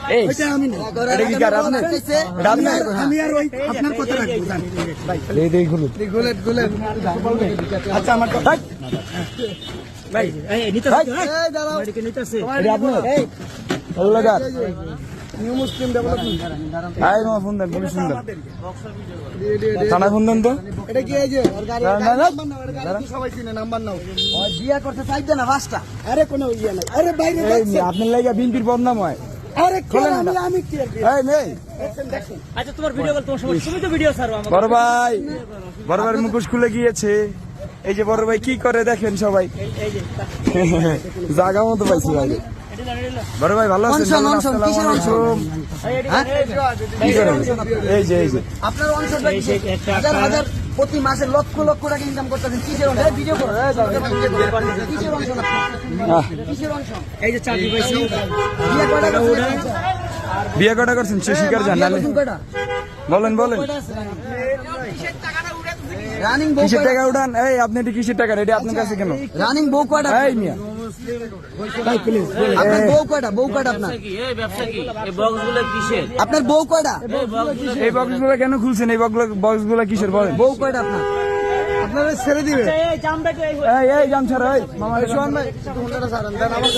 এই এটা কি কার আপনার আমি আর ওই আপনার কথা রাখবো জান ভাই এই দেই গুলো গুলেট আচ্ছা আমার তো ভাই এই নিতে এই দাঁড়াও এদিকে নিতেছে এটা আপনার ভালো লাগা new Muslim development I know phone দেন পুলিশ ফোন দেন থানা ফোন দেন তো এটা কি এই যে ওর গাড়ি নাম্বার নাও এর গাড়ি তো সবাই চিনে নাম্বার নাও ওই বিয়া করতে চাইতে না পাঁচটা আরে কোনো ইয়া নাই আরে বাইরে এই আপনার লাগা বিনপির বদনাম হয় আরে আমি কি এই নেই আচ্ছা তোমার ভিডিও কল তোমার সময় তুমি তো ভিডিও ছাড়ো আমাকে বড় ভাই মুখোশ খুলে গিয়েছে এই যে বড় ভাই কি করে দেখেন সবাই এই যে জায়গা মতো পাইছি ভাই বড় ভাই ভালো আছেন এই যে আপনার অঞ্চল হাজার হাজার প্রতি মাসে লক্ষ লক্ষ টাকা ইনকাম করতেছেন কিসের অঞ্চল ভিডিও করো কিসের অঞ্চল কিসের অঞ্চল এই যে চাকরি পাইছি বিয়ে কটা করছেন সে শিকার জানালে বলেন রানিং বউ কিসের টাকা উঠান এই আপনি এটি কিসের টাকা রেডি আপনার কাছে কেন রানিং বউ কয়টা এই মিয়া ভাই প্লিজ আপনার বউ কয়টা আপনার এই ব্যবসা কি এই বক্সগুলো কিসের আপনার বউ কয়টা এই বক্সগুলো কেন খুলছেন এই বক্সগুলো কিসের বলেন বউ কয়টা আপনার আপনারা ছেড়ে দিবে এই জাম ছাড়া এই মামা সোহান ভাই একটু হুন্ডাটা ছাড়েন দেন আমার কাছে